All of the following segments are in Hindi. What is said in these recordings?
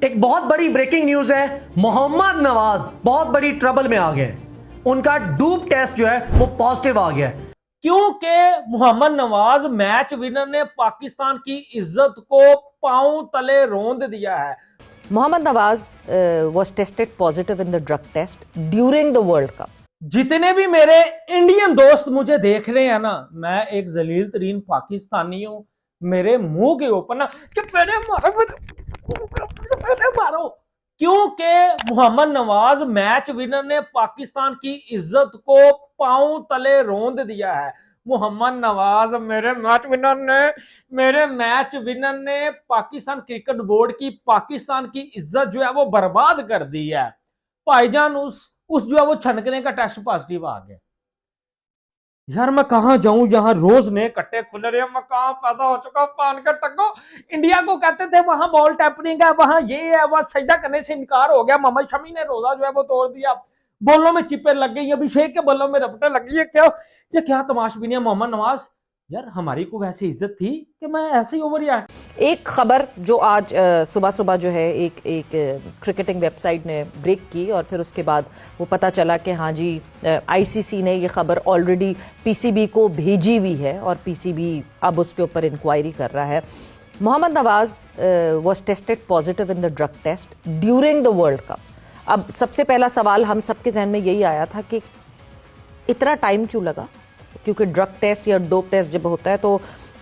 एक बहुत बड़ी ब्रेकिंग न्यूज है। मोहम्मद नवाज बहुत बड़ी ट्रबल में आ गए। उनका डूप टेस्ट जो है वो पॉजिटिव आ गया है, क्योंकि मोहम्मद नवाज मैच विनर ने पाकिस्तान की इज्जत को पांव तले रौंद दिया है। Mohammad Nawaz was tested positive in the drug test during the World Cup. जितने भी मेरे इंडियन दोस्त मुझे देख रहे हैं ना, मैं एक जलील तरीन पाकिस्तानी हूं। मेरे मुंह के ऊपर ना कि मेरे मारो, क्योंकि मोहम्मद नवाज मैच विनर ने पाकिस्तान की इज्जत को पांव तले रौंद दिया है। मोहम्मद नवाज मेरे मैच विनर ने पाकिस्तान क्रिकेट बोर्ड की पाकिस्तान की इज्जत जो है वो बर्बाद कर दी है। भाईजान उस जो है वो छनकने का टेस्ट पॉजिटिव आ गया। यार मैं कहां जाऊं, यहाँ रोज ने कट्टे खुल रहे हैं। मैं कहां पैदा हो चुका पान का टक्को। इंडिया को कहते थे वहां बॉल टैपरिंग है, वहां ये है, वहां सजदा करने से इनकार हो गया। मोहम्मद शमी ने रोजा जो है वो तोड़ दिया। बॉलों में चिपे लग गई, अभिषेक के बॉलों में रपटे लग गई है। ये क्या तमाशबीनी है। मोहम्मद नवाज यार हमारी को वैसे इज्जत थी कि मैं ऐसे ही ओवर यार। एक खबर जो आज सुबह सुबह जो है एक क्रिकेटिंग वेबसाइट ने ब्रेक की और फिर उसके बाद वो पता चला कि हाँ जी आईसीसी ने ये खबर ऑलरेडी पीसीबी को भेजी हुई है और पीसीबी अब उसके ऊपर इंक्वायरी कर रहा है। Mohammad Nawaz was tested positive in the drug test during the world cup. अब सबसे पहला सवाल हम सबके जहन में यही आया था कि इतना टाइम क्यों लगा, क्योंकि ड्रग टेस्ट या डोप टेस्ट जब होता है तो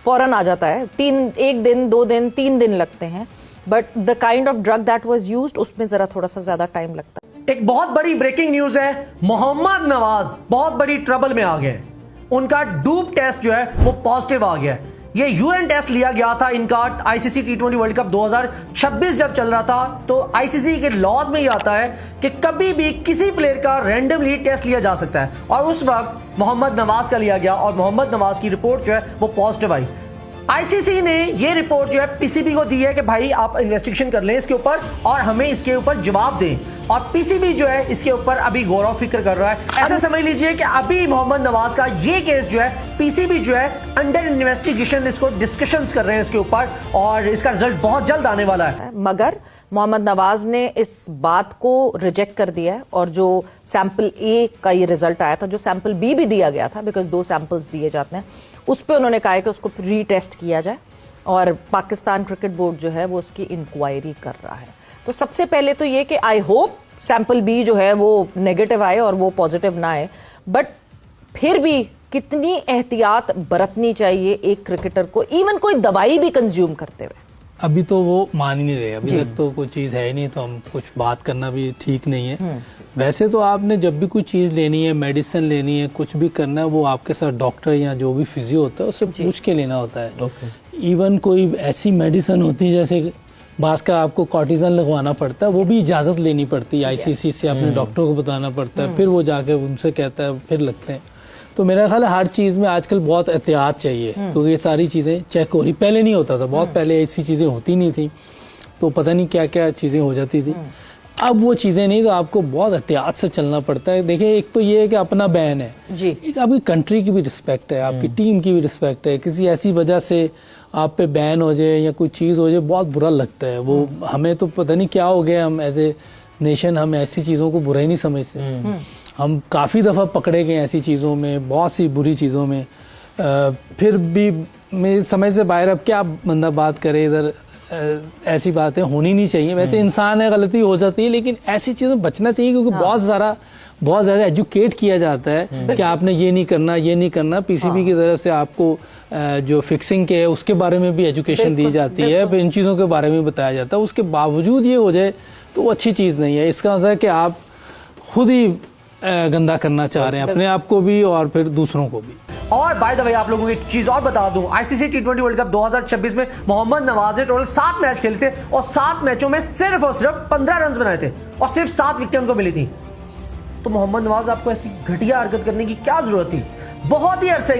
फौरन आ जाता है। 1 दिन 2 दिन 3 दिन लगते हैं, but the kind of drug that was used उसमें जरा थोड़ा सा ज्यादा टाइम लगता है। एक बहुत बड़ी ब्रेकिंग न्यूज है। मोहम्मद नवाज बहुत बड़ी ट्रबल में आ गए। उनका डूप टेस्ट जो है वो पॉजिटिव आ गया है। ये यूएन टेस्ट लिया गया था इनका आईसीसी T20 वर्ल्ड कप 2026 जब चल रहा था। तो आईसीसी के लॉज में ये आता है कि कभी भी किसी प्लेयर का रैंडमली टेस्ट लिया जा सकता है और उस वक्त मोहम्मद नवाज का लिया गया और मोहम्मद नवाज की रिपोर्ट जो है वो पॉजिटिव आई। आईसीसी ने ये रिपोर्ट जो है पीसीबी को दी है कि भाई आप इन्वेस्टिगेशन कर लें इसके ऊपर और हमें इसके ऊपर जवाब दें। और पीसीबी जो है इसके ऊपर अभी गौर व फिक्र कर रहा है। ऐसा समझ लीजिए कि अभी मोहम्मद नवाज का ये केस जो है पीसीबी जो है अंडर इन्वेस्टिगेशन, इसको डिस्कशंस कर रहे हैं इसके ऊपर और इसका रिजल्ट बहुत जल्द आने वाला है। मगर मोहम्मद नवाज ने इस बात को रिजेक्ट कर दिया है और जो सैंपल ए का ये रिजल्ट आया था, जो सैंपल बी भी दिया गया था, बिकॉज 2 सैंपल्स दिए जाते हैं, उस पर उन्होंने कहा है कि उसको रीटेस्ट किया जाए और पाकिस्तान क्रिकेट बोर्ड जो है वो उसकी इंक्वायरी कर रहा है। तो सबसे पहले तो ये कि आई होप सैंपल बी जो है वो नेगेटिव आए और वो पॉजिटिव ना आए, बट फिर भी कितनी एहतियात बरतनी चाहिए एक क्रिकेटर को, इवन कोई दवाई भी कंज्यूम करते हुए। अभी तो वो मान ही नहीं रहे, अभी तक तो कोई चीज़ है ही नहीं, तो हम कुछ बात करना भी ठीक नहीं है। वैसे तो आपने जब भी कोई चीज़ लेनी है, मेडिसिन लेनी है, कुछ भी करना है, वो आपके साथ डॉक्टर या जो भी फिजियो होता है उससे पूछ के लेना होता है। इवन कोई ऐसी मेडिसिन होती है जैसे बास का आपको कॉर्टिजन लगवाना पड़ता है, वो भी इजाज़त लेनी पड़ती है आईसीसी से, अपने डॉक्टर को बताना पड़ता है, फिर वो जाके उनसे कहता है, फिर लगते हैं। तो मेरा ख्याल है हर चीज़ में आजकल बहुत एहतियात चाहिए, क्योंकि ये सारी चीज़ें चेक हो रही। पहले नहीं होता था, बहुत पहले ऐसी चीज़ें होती नहीं थी, तो पता नहीं क्या क्या चीज़ें हो जाती थी। अब वो चीज़ें नहीं, तो आपको बहुत एहतियात से चलना पड़ता है। देखिए, एक तो ये है कि अपना बैन है जी, एक आपकी कंट्री की भी रिस्पेक्ट है, आपकी टीम की भी रिस्पेक्ट है। किसी ऐसी वजह से आप पे बैन हो जाए या कोई चीज़ हो जाए, बहुत बुरा लगता है। वो हमें तो पता नहीं क्या हो गया, हम एज ए नेशन हम ऐसी चीज़ों को बुरा ही नहीं समझते। हम काफ़ी दफ़ा पकड़े गए ऐसी चीज़ों में, बहुत सी बुरी चीज़ों में, फिर भी मेरे समझ से बाहर। अब क्या बंदा बात करे इधर, ऐसी बातें होनी नहीं चाहिए। वैसे इंसान है, गलती हो जाती है, लेकिन ऐसी चीज़ों में बचना चाहिए, क्योंकि बहुत ज़्यादा एजुकेट किया जाता है कि आपने ये नहीं करना, ये नहीं करना। पीसीबी की तरफ से आपको जो फिक्सिंग के है उसके बारे में भी एजुकेशन दी जाती है, फिर इन चीज़ों के बारे में बताया जाता है। उसके बावजूद ये हो जाए तो वो अच्छी चीज़ नहीं है। इसका मतलब है कि आप खुद ही गंदा करना चाह रहे हैं अपने आप को भी और फिर दूसरों को भी। और बाय द वे आप लोगों को एक चीज और बता दूं, आईसीसी T20 वर्ल्ड कप 2026 में मोहम्मद नवाज ने टोटल 7 मैच खेले थे और 7 मैचों में सिर्फ और सिर्फ 15 रन बनाए थे और सिर्फ 7 विकेट उनको मिली थी। तो मोहम्मद नवाज आपको ऐसी घटिया हरकत करने की क्या जरूरत थी? बहुत ही अरसे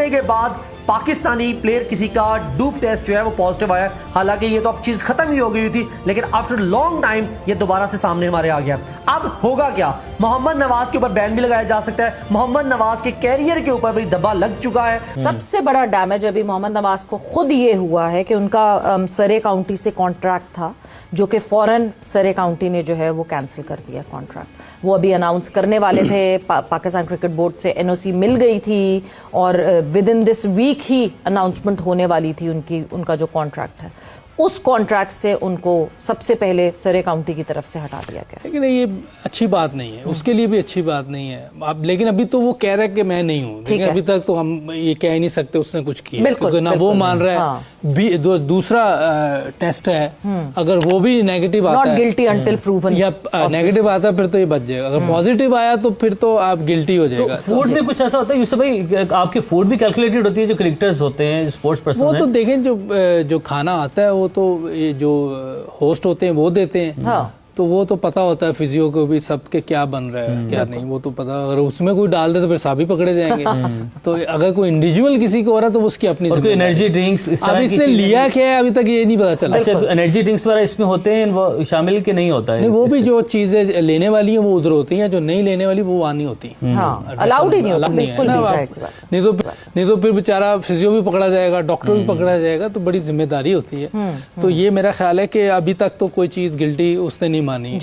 के बाद पाकिस्तानी प्लेयर किसी का डूप टेस्ट जो है वो पॉजिटिव आया। हालांकि ये तो अब चीज खत्म ही हो गई थी, लेकिन आफ्टर लॉन्ग टाइम ये दोबारा से सामने हमारे आ गया। अब होगा क्या? मोहम्मद नवाज के ऊपर बैन भी लगाया जा सकता है। मोहम्मद नवाज के कैरियर के ऊपर भी दबा लग चुका है। सबसे बड़ा डैमेज अभी मोहम्मद नवाज को खुद ये हुआ है कि उनका सरे काउंटी से कॉन्ट्रैक्ट था, जो कि फौरन सरे काउंटी ने जो है वो कैंसिल कर दिया कॉन्ट्रैक्ट। वो अभी अनाउंस करने वाले थे, पाकिस्तान क्रिकेट बोर्ड से एनओसी मिल गई थी और विद इन दिस वीक ही अनाउंसमेंट होने वाली थी उनका जो कॉन्ट्रैक्ट है। उस कॉन्ट्रैक्ट से उनको सबसे पहले सरे काउंटी की तरफ से हटा दिया गया। लेकिन ये अच्छी बात नहीं है, उसके लिए भी अच्छी बात नहीं है। अब लेकिन अभी तो वो कह रहा है कि मैं नहीं हूँ, लेकिन अभी तक तो हम ये कह ही नहीं सकते उसने कुछ किया, क्योंकि ना वो मान रहा है। हाँ। दूसरा टेस्ट है, अगर वो भी नेगेटिव आता है, नॉट गिल्टी अंटिल प्रूवन, या नेगेटिव आता है फिर तो ये बच जाएगा। अगर पॉजिटिव आया तो फिर तो आप गिल्टी हो जाएगा। फूड में कुछ ऐसा होता है यूसुफ भाई, आपकी फूड भी कैलकुलेटेड होती है? जो क्रिकेटर्स होते हैं, स्पोर्ट्स पर्सन, वो तो देखें जो खाना आता है वो तो ये जो होस्ट होते हैं वो देते हैं। हाँ। तो वो तो पता होता है फिजियो को भी सबके क्या बन रहा है क्या नहीं, वो तो पता। अगर उसमें कोई डाल दे तो फिर सभी पकड़े जाएंगे। तो अगर कोई इंडिविजुअल किसी को हो रहा है तो उसकी अपनी एनर्जी ड्रिंक्स इस तरह इसने लिया क्या है अभी तक ये नहीं पता चला। अच्छा, एनर्जी ड्रिंक्स वगैरह इसमें होते हैं, वो शामिल के नहीं होता है? नहीं, वो भी जो चीजें लेने वाली है वो उधर होती हैं, जो नहीं लेने वाली वो वहां नहीं होती। अलाउड ही नहीं होता बिल्कुल भी। नहीं तो फिर बेचारा फिजियो भी पकड़ा जाएगा, डॉक्टर भी पकड़ा जाएगा, तो बड़ी जिम्मेदारी होती है। तो ये मेरा ख्याल है कि अभी तक तो कोई चीज गिल्टी उसने नहीं मानी।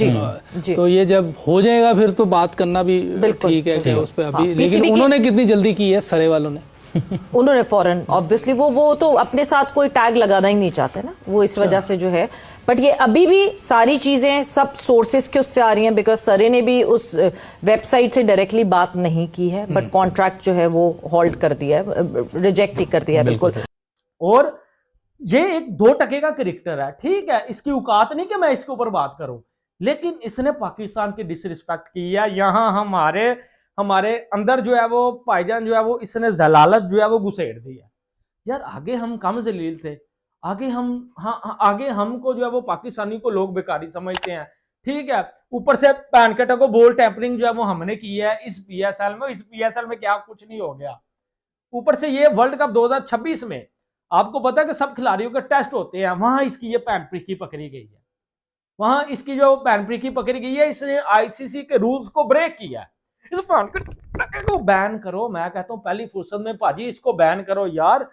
तो ये जब हो जाएगा फिर तो बात करना भी ठीक है कि उस पे अभी। हाँ, लेकिन उन्होंने कितनी जल्दी की है सरे वालों ने। उन्होंने फौरन ऑब्वियसली वो तो अपने साथ कोई टैग लगाना ही नहीं चाहते ना, वो इस वजह से जो है। बट ये अभी भी सारी चीजें सब सोर्सेस के उससे आ रही हैं, बिकॉज सरे ने भी उस वेबसाइट से डायरेक्टली बात नहीं की है, बट कॉन्ट्रैक्ट जो है वो होल्ड कर दिया है, रिजेक्ट ही कर दिया है बिल्कुल। और ये एक 2% का क्रिकेटर है, ठीक है, इसकी औकात नहीं कि मैं इसके ऊपर बात करूं, लेकिन इसने पाकिस्तान की डिसरिस्पेक्ट की है। यहाँ हमारे अंदर जो है वो भाईजान जो है वो इसने जलालत जो है वो घुसेड़ दी है। यार आगे हम कम जलील थे, आगे हमको जो है वो पाकिस्तानी को लोग बेकारी समझते हैं, ठीक है। ऊपर से पैनकेटा को बॉल टैंपरिंग जो है वो हमने की है इस पीएसएल में क्या कुछ नहीं हो गया। ऊपर से ये वर्ल्ड कप 2026 में आपको पता है कि सब खिलाड़ियों के टेस्ट होते हैं, वहां इसकी ये पैनप्रिकी पकड़ी गई है, वहां इसकी जो पैनप्रिकी पकड़ी गई है, इसने आईसीसी के रूल्स को ब्रेक किया है। इस पैनकेट को बैन करो, मैं कहता हूं पहली फुर्सत में भाजी इसको बैन करो यार।